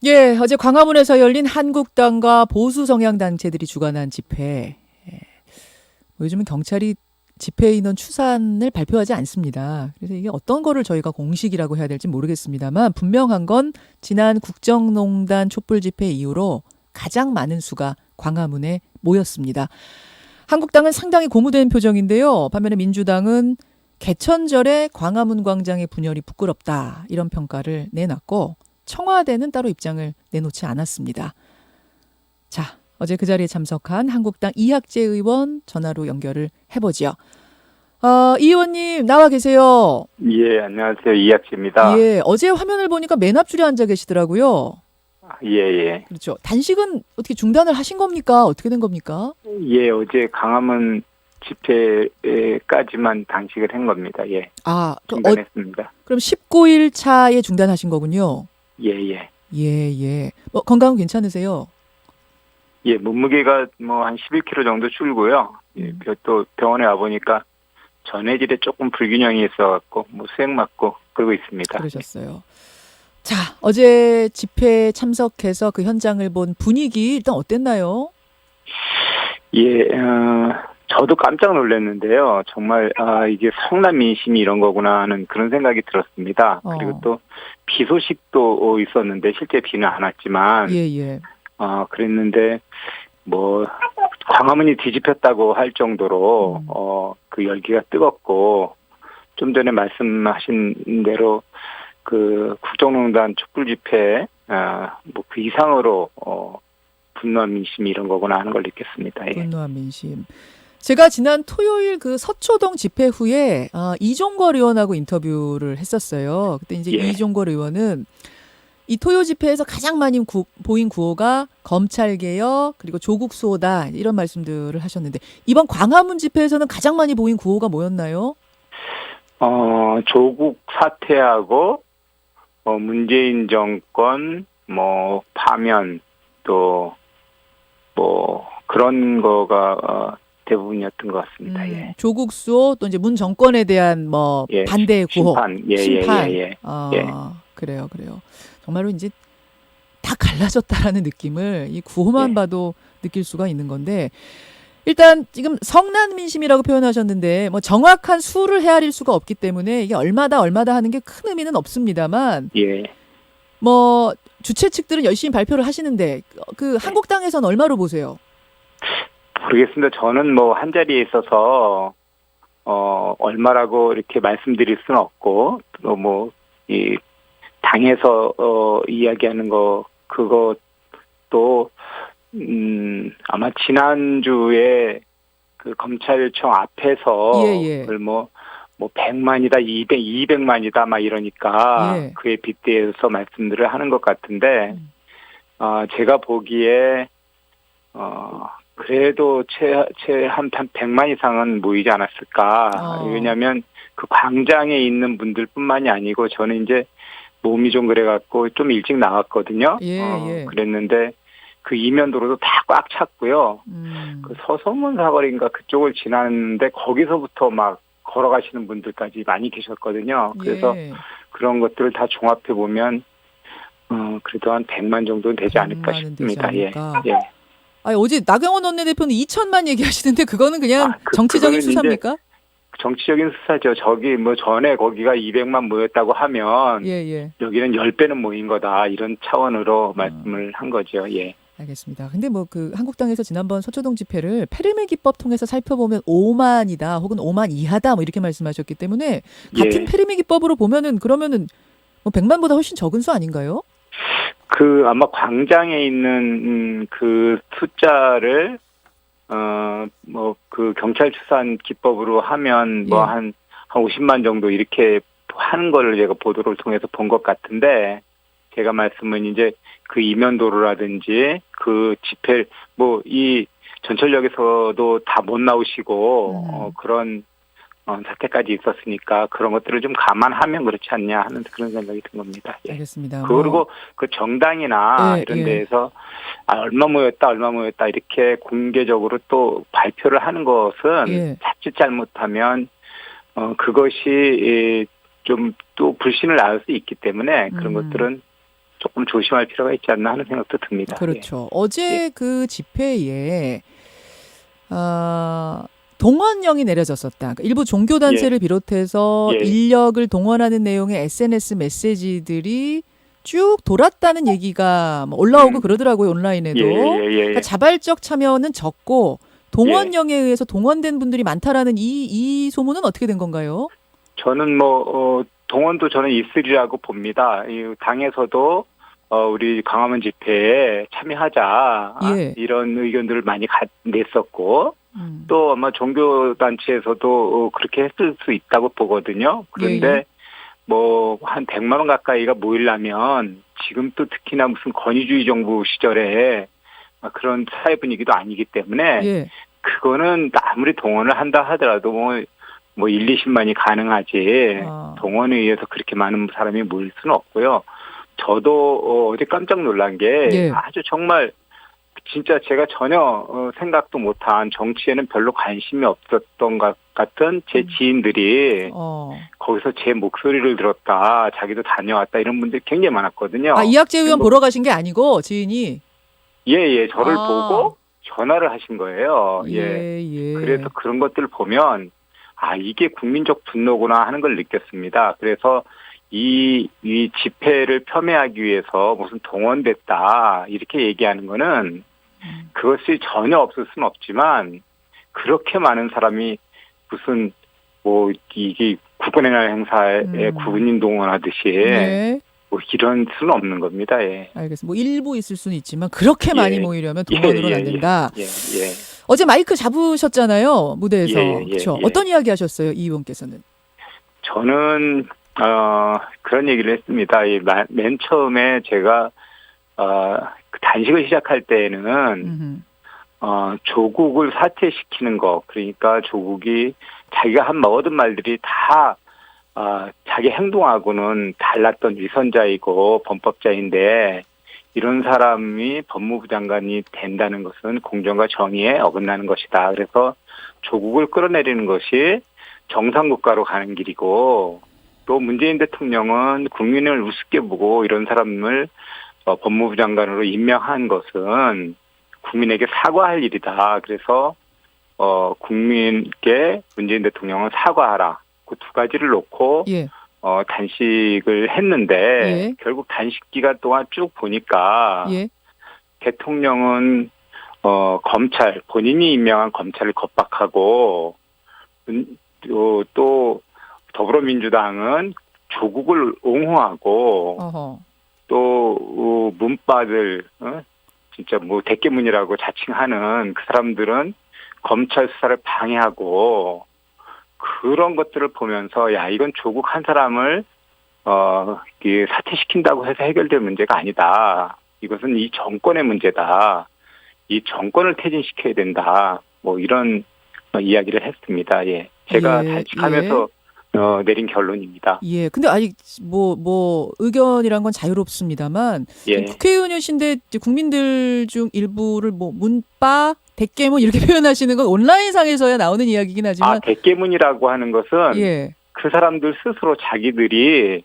예, 어제 광화문에서 열린 한국당과 보수 성향 단체들이 주관한 집회. 예, 요즘은 경찰이 집회 인원 추산을 발표하지 않습니다. 그래서 이게 어떤 거를 저희가 공식이라고 해야 될지 모르겠습니다만 분명한 건 지난 국정농단 촛불 집회 이후로 가장 많은 수가 광화문에 모였습니다. 한국당은 상당히 고무된 표정인데요. 반면에 민주당은 개천절에 광화문 광장의 분열이 부끄럽다 이런 평가를 내놨고 청와대는 따로 입장을 내놓지 않았습니다. 자, 어제 그 자리에 참석한 한국당 이학재 의원 전화로 연결을 해보죠. 이 의원님 나와 계세요. 예, 안녕하세요. 이학재입니다. 예, 어제 화면을 보니까 맨 앞줄에 앉아 계시더라고요. 예, 예. 그렇죠. 단식은 어떻게 중단을 하신 겁니까? 어떻게 된 겁니까? 예, 어제 강화문 집회까지만 단식을 한 겁니다. 예, 아, 중단했습니다. 그럼 19일 차에 중단하신 거군요. 예, 예. 예, 예. 건강은 괜찮으세요? 예, 몸무게가 뭐 한 11kg 정도 줄고요. 예, 또 병원에 와보니까 전해질에 조금 불균형이 있어갖고 뭐 수액 맞고 그러고 있습니다. 그러셨어요. 자, 어제 집회에 참석해서 그 현장을 본 분위기 일단 어땠나요? 예, 저도 깜짝 놀랐는데요. 정말 이게 성남 민심이 이런 거구나 하는 그런 생각이 들었습니다. 그리고 또 비 소식도 있었는데 실제 비는 안 왔지만 예, 예. 그랬는데 뭐 광화문이 뒤집혔다고 할 정도로 그 열기가 뜨겁고 좀 전에 말씀하신 대로 그 국정농단 촛불 집회 뭐 그 이상으로 분노한 민심이 이런 거구나 하는 걸 느꼈습니다. 예. 분노한 민심. 제가 지난 토요일 그 서초동 집회 후에 이종걸 의원하고 인터뷰를 했었어요. 그때 이제 예. 이종걸 의원은 이 토요 집회에서 가장 많이 보인 구호가 검찰 개혁 그리고 조국 수호다 이런 말씀들을 하셨는데 이번 광화문 집회에서는 가장 많이 보인 구호가 뭐였나요? 조국 사퇴하고 문재인 정권 뭐 파면 또 뭐 그런 거가 대부분이었던 것 같습니다. 예. 조국 수호 또 이제 문 정권에 대한 뭐 예. 반대의 구호, 심판, 예, 심판. 예, 예, 그래요, 그래요. 정말로 이제 다 갈라졌다라는 느낌을 이 구호만 예. 봐도 느낄 수가 있는 건데 일단 지금 성난 민심이라고 표현하셨는데 뭐 정확한 수를 헤아릴 수가 없기 때문에 이게 얼마다 하는 게 큰 의미는 없습니다만 예. 뭐 주최 측들은 열심히 발표를 하시는데 그 한국당에서는 얼마로 보세요? 모르겠습니다. 저는 뭐 한 자리에 있어서 얼마라고 이렇게 말씀드릴 수는 없고 또 뭐 이 당에서 이야기하는 거 그것도 아마 지난주에 그 검찰청 앞에서 예, 예. 그걸 뭐 100만이다, 200만이다 막 이러니까 예. 그에 빗대어서 말씀들을 하는 것 같은데 제가 보기에 그래도 최 한 100만 이상은 모이지 않았을까. 왜냐하면 그 광장에 있는 분들뿐만이 아니고 저는 이제 몸이 좀 그래갖고 좀 일찍 나왔거든요. 예. 그랬는데 그 이면도로도 다 꽉 찼고요. 그 서소문 사거리인가 그쪽을 지났는데 거기서부터 막 걸어가시는 분들까지 많이 계셨거든요. 그래서 예. 그런 것들을 다 종합해 보면 그래도 한 100만 정도는 되지 않을까 100만은 싶습니다. 되지 않을까. 예. 아니, 어제 나경원 원내대표는 2천만 얘기하시는데 그거는 그냥 정치적인 그거는 수사입니까? 정치적인 수사죠. 저기 뭐 전에 거기가 200만 모였다고 하면 예. 여기는 10배는 모인 거다. 이런 차원으로 말씀을 한 거죠. 예. 알겠습니다. 근데 뭐 그 한국당에서 지난번 서초동 집회를 페르메 기법 통해서 살펴보면 5만이다 혹은 5만 이하다 뭐 이렇게 말씀하셨기 때문에 같은 예. 페르메 기법으로 보면은 그러면은 뭐 100만보다 훨씬 적은 수 아닌가요? 그 아마 광장에 있는 그 숫자를 뭐 그 경찰 추산 기법으로 하면 뭐 한 50만 정도 이렇게 하는 거를 제가 보도를 통해서 본 것 같은데 제가 말씀은 이제 그 이면도로라든지 그 집회 뭐 이 전철역에서도 다 못 나오시고 그런 사태까지 있었으니까 그런 것들을 좀 감안하면 그렇지 않냐 하는 그런 생각이 든 겁니다. 예. 알겠습니다. 그리고 그 정당이나 이런 데에서 얼마 모였다 이렇게 공개적으로 또 발표를 하는 것은 자칫 잘못하면 그것이 좀 또 불신을 낳을 수 있기 때문에 그런 것들은 조금 조심할 필요가 있지 않나 하는 생각도 듭니다. 그렇죠. 어제 그 집회에 동원령이 내려졌었다. 그러니까 일부 종교단체를 비롯해서 예. 인력을 동원하는 내용의 SNS 메시지들이 쭉 돌았다는 얘기가 뭐 올라오고 그러더라고요. 온라인에도. 그러니까 자발적 참여는 적고 동원령에 의해서 동원된 분들이 많다라는 이 소문은 어떻게 된 건가요? 저는 동원도 저는 있으리라고 봅니다. 이 당에서도 우리 광화문 집회에 참여하자 예. 이런 의견들을 많이 냈었고 또 아마 종교단체에서도 그렇게 했을 수 있다고 보거든요. 그런데 예. 한 100만 원 가까이가 모이려면 지금 또 특히나 무슨 권위주의 정부 시절에 그런 사회 분위기도 아니기 때문에 예. 그거는 아무리 동원을 한다 하더라도 뭐 1, 20만이 가능하지 동원에 의해서 그렇게 많은 사람이 모일 수는 없고요. 저도 어제 깜짝 놀란 게 예. 아주 정말 진짜 제가 전혀 생각도 못한 정치에는 별로 관심이 없었던 것 같은 제 지인들이 거기서 제 목소리를 들었다, 자기도 다녀왔다 이런 분들이 굉장히 많았거든요. 이학재 의원 보러 가신 게 아니고 지인이? 예, 저를 보고 전화를 하신 거예요. 예. 그래서 그런 것들을 보면 이게 국민적 분노구나 하는 걸 느꼈습니다. 그래서 이 집회를 폄훼하기 위해서 무슨 동원됐다 이렇게 얘기하는 거는 그것이 전혀 없을 수는 없지만 그렇게 많은 사람이 무슨 이게 국군의 날 행사에 군인 동원하듯이 이런 수는 없는 겁니다. 예. 알겠습니다. 일부 있을 수는 있지만 그렇게 많이 모이려면 동원으로는 안 된다. 예. 어제 마이크 잡으셨잖아요. 무대에서. 그렇죠. 어떤 이야기 하셨어요? 이 의원께서는. 저는 그런 얘기를 했습니다. 맨 처음에 제가 단식을 시작할 때에는 조국을 사퇴시키는 거, 그러니까 조국이 자기가 먹어둔 말들이 다 자기 행동하고는 달랐던 위선자이고 범법자인데 이런 사람이 법무부 장관이 된다는 것은 공정과 정의에 어긋나는 것이다. 그래서 조국을 끌어내리는 것이 정상국가로 가는 길이고 또 문재인 대통령은 국민을 우습게 보고 이런 사람을 법무부 장관으로 임명한 것은 국민에게 사과할 일이다. 그래서 국민께 문재인 대통령은 사과하라. 그 두 가지를 놓고 단식을 했는데 결국 단식 기간 동안 쭉 보니까 대통령은 검찰 본인이 임명한 검찰을 겁박하고 또 더불어민주당은 조국을 옹호하고 또 문바들 진짜 대깨문이라고 자칭하는 그 사람들은 검찰 수사를 방해하고 그런 것들을 보면서 이건 조국 한 사람을 사퇴시킨다고 해서 해결될 문제가 아니다. 이것은 이 정권의 문제다. 이 정권을 퇴진시켜야 된다. 이런 이야기를 했습니다. 예. 제가 단식하면서 내린 결론입니다. 예. 근데 의견이란 건 자유롭습니다만 국회의원이신데 국민들 중 일부를 문바 대깨문 이렇게 표현하시는 건 온라인상에서야 나오는 이야기긴 하지만 대깨문이라고 하는 것은 그 사람들 스스로 자기들이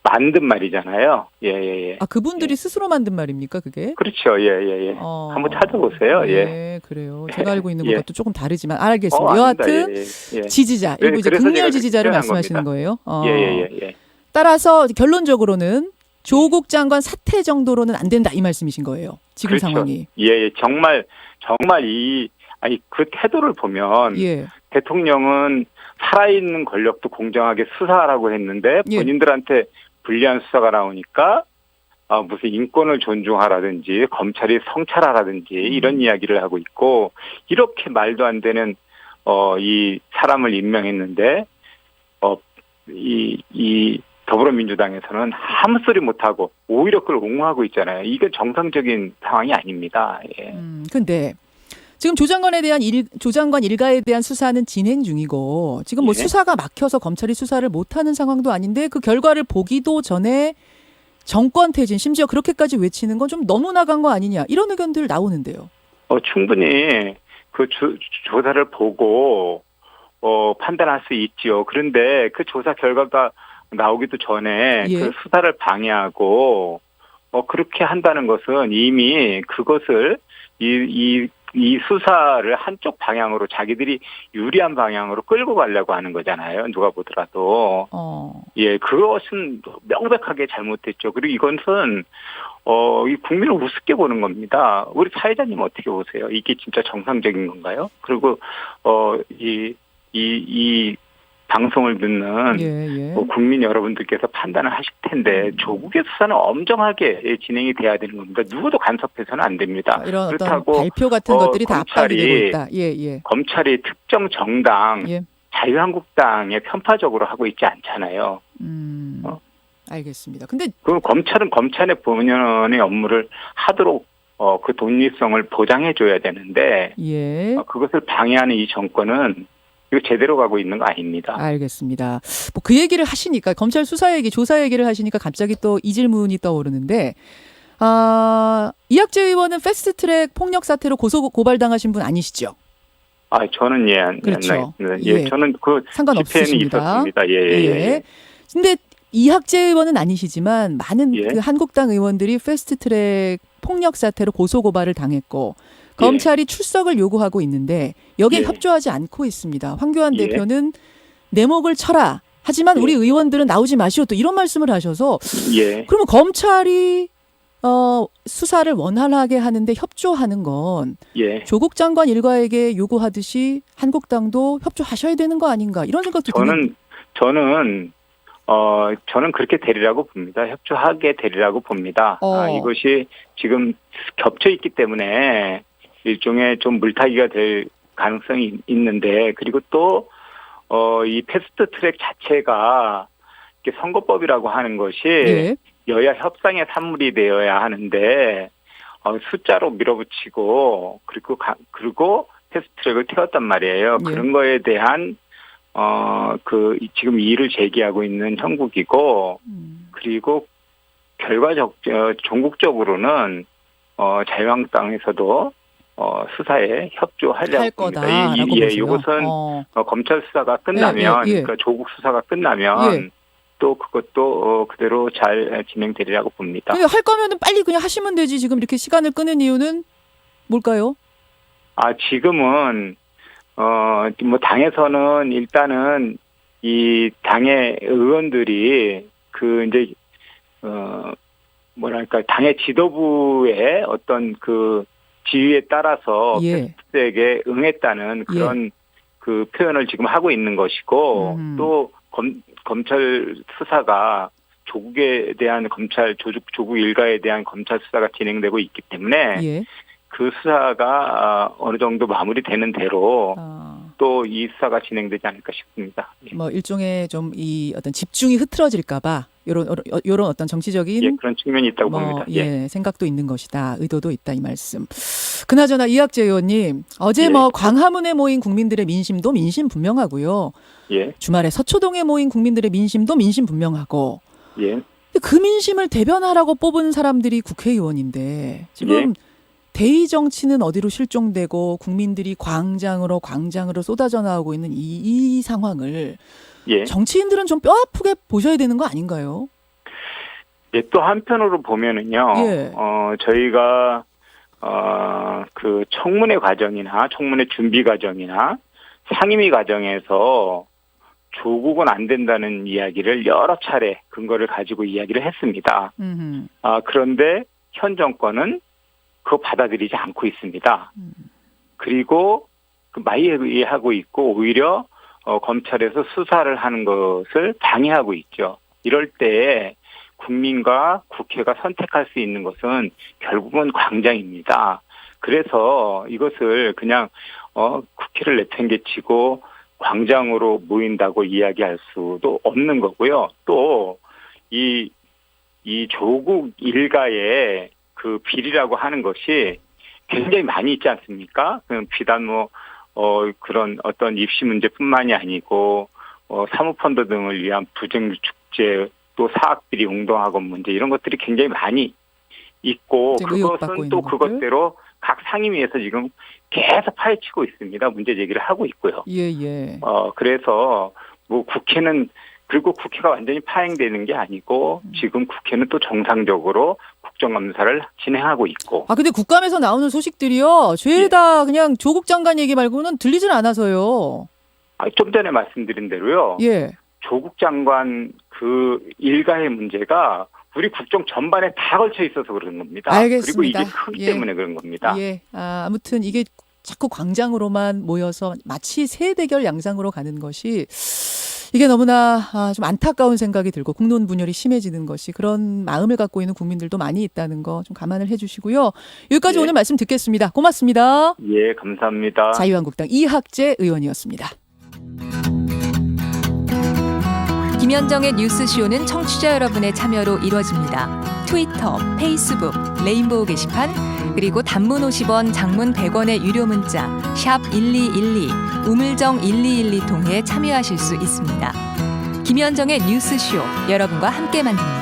만든 말이잖아요. 예. 그분들이 스스로 만든 말입니까, 그게? 그렇죠. 예. 한번 찾아보세요. 예, 그래요. 제가 알고 있는 것과 또 조금 다르지만 알겠습니다. 여하튼 지지자, 일부 이제 극렬 지지자를 말씀하시는 거예요. 예. 따라서 결론적으로는 조국 장관 사퇴 정도로는 안 된다 이 말씀이신 거예요. 지금 그렇죠. 상황이. 예, 정말 그 태도를 보면 대통령은 살아있는 권력도 공정하게 수사하라고 했는데 본인들한테 불리한 수사가 나오니까 무슨 인권을 존중하라든지 검찰이 성찰하라든지 이런 이야기를 하고 있고 이렇게 말도 안 되는 이 사람을 임명했는데 이 더불어민주당에서는 아무 소리 못하고 오히려 그걸 옹호하고 있잖아요. 이게 정상적인 상황이 아닙니다. 예. 근데 지금 조 장관 일가에 대한 수사는 진행 중이고 지금 수사가 막혀서 검찰이 수사를 못하는 상황도 아닌데 그 결과를 보기도 전에 정권 퇴진 심지어 그렇게까지 외치는 건 좀 너무 나간 거 아니냐 이런 의견들 나오는데요. 충분히 그 조사를 보고 판단할 수 있지요. 그런데 그 조사 결과가 나오기도 전에 그 수사를 방해하고 그렇게 한다는 것은 이미 그것을 이 수사를 한쪽 방향으로 자기들이 유리한 방향으로 끌고 가려고 하는 거잖아요. 누가 보더라도. 예, 그것은 명백하게 잘못됐죠. 그리고 이것은 이 국민을 우습게 보는 겁니다. 우리 사회자님 어떻게 보세요? 이게 진짜 정상적인 건가요? 그리고 이 방송을 듣는 국민 여러분들께서 판단을 하실 텐데 조국의 수사는 엄정하게 진행이 돼야 되는 겁니다. 누구도 간섭해서는 안 됩니다. 이런 그렇다고 어떤 발표 같은 것들이 다 압박이 되고 있다. 검찰이 특정 정당 자유한국당에 편파적으로 하고 있지 않잖아요. 알겠습니다. 근데 그 검찰은 검찰의 본연의 업무를 하도록 그 독립성을 보장해 줘야 되는데 그것을 방해하는 이 정권은 이거 제대로 가고 있는 거 아닙니다. 알겠습니다. 뭐 그 얘기를 하시니까 검찰 수사 얘기, 조사 얘기를 하시니까 갑자기 또 이 질문이 떠오르는데 이학재 의원은 패스트트랙 폭력 사태로 고발당하신 분 아니시죠? 저는 그렇죠. 저는 그 상관없으십니다. 있었습니다. 근데 이학재 의원은 아니시지만 많은 그 한국당 의원들이 패스트트랙 폭력 사태로 고소고발을 당했고 검찰이 출석을 요구하고 있는데 여기에 협조하지 않고 있습니다. 황교안 대표는 내 목을 쳐라. 하지만 우리 의원들은 나오지 마시오. 또 이런 말씀을 하셔서 그러면 검찰이 수사를 원활하게 하는데 협조하는 건 조국 장관 일가에게 요구하듯이 한국당도 협조하셔야 되는 거 아닌가 이런 생각도 드는. 저는 그렇게 되리라고 봅니다. 협조하게 되리라고 봅니다. 이것이 지금 겹쳐 있기 때문에 일종의 좀 물타기가 될 가능성이 있는데 그리고 또 이 패스트트랙 자체가 이렇게 선거법이라고 하는 것이 여야 협상의 산물이 되어야 하는데 숫자로 밀어붙이고 그리고 패스트트랙을 태웠단 말이에요. 그런 거에 대한 지금 이의를 제기하고 있는 형국이고 그리고 종국적으로는 자유한국당에서도 수사에 협조하려고 할 거다라고 보세요. 이것은 검찰 수사가 끝나면 그러니까 조국 수사가 끝나면 또 그것도 그대로 잘 진행되리라고 봅니다. 할 거면은 빨리 그냥 하시면 되지. 지금 이렇게 시간을 끄는 이유는 뭘까요? 지금은 뭐 당에서는 일단은 이 당의 의원들이 이제 뭐랄까 당의 지도부의 어떤 그 지휘에 따라서 패스트트랙에 응했다는 그런 그 표현을 지금 하고 있는 것이고 또 검찰 수사가 조국에 대한 조국 일가에 대한 검찰 수사가 진행되고 있기 때문에 그 수사가 어느 정도 마무리되는 대로 또 이 수사가 진행되지 않을까 싶습니다. 뭐 일종의 좀 이 어떤 집중이 흐트러질까봐 이런 어떤 정치적인 그런 측면이 있다고 봅니다. 생각도 있는 것이다. 의도도 있다 이 말씀. 그나저나 이학재 의원님 어제 광화문에 모인 국민들의 민심도 민심 분명하고요. 주말에 서초동에 모인 국민들의 민심도 민심 분명하고. 그 민심을 대변하라고 뽑은 사람들이 국회의원인데 지금 대의 정치는 어디로 실종되고 국민들이 광장으로 쏟아져 나오고 있는 이 상황을 정치인들은 좀 뼈아프게 보셔야 되는 거 아닌가요? 또 한편으로 보면은요. 저희가 그 청문회 과정이나 청문회 준비 과정이나 상임위 과정에서 조국은 안 된다는 이야기를 여러 차례 근거를 가지고 이야기를 했습니다. 그런데 현 정권은 그거 받아들이지 않고 있습니다. 그리고 마이하고 있고 오히려 검찰에서 수사를 하는 것을 방해하고 있죠. 이럴 때 국민과 국회가 선택할 수 있는 것은 결국은 광장입니다. 그래서 이것을 그냥 국회를 내팽개치고 광장으로 모인다고 이야기할 수도 없는 거고요. 또 이 조국 일가의 그 비리라고 하는 것이 굉장히 많이 있지 않습니까? 비단 그런 어떤 입시 문제뿐만이 아니고 사모펀드 등을 위한 부정률 축제 또 사학비리 웅동학원 문제 이런 것들이 굉장히 많이 있고 그것은 또 그것대로 각 상임위에서 지금 계속 파헤치고 있습니다. 문제 제기를 하고 있고요. 그래서 뭐 국회는 그리고 국회가 완전히 파행되는 게 아니고 지금 국회는 또 정상적으로 국정감사를 진행하고 있고. 근데 국감에서 나오는 소식들이요. 죄다 그냥 조국 장관 얘기 말고는 들리질 않아서요. 좀 전에 말씀드린 대로요. 예. 조국 장관 그 일가의 문제가 우리 국정 전반에 다 걸쳐 있어서 그런 겁니다. 알겠습니다. 그리고 이게 크기 때문에 그런 겁니다. 예. 아무튼 이게 자꾸 광장으로만 모여서 마치 세대결 양상으로 가는 것이 이게 너무나 좀 안타까운 생각이 들고 국론 분열이 심해지는 것이 그런 마음을 갖고 있는 국민들도 많이 있다는 거 좀 감안을 해주시고요. 여기까지 예. 오늘 말씀 듣겠습니다. 고맙습니다. 예, 감사합니다. 자유한국당 이학재 의원이었습니다. 김현정의 뉴스쇼는 청취자 여러분의 참여로 이루어집니다. 트위터, 페이스북, 레인보우 게시판, 그리고 단문 50원, 장문 100원의 유료 문자 샵 1212, 우물정 1212 통해 참여하실 수 있습니다. 김현정의 뉴스쇼, 여러분과 함께 만듭니다.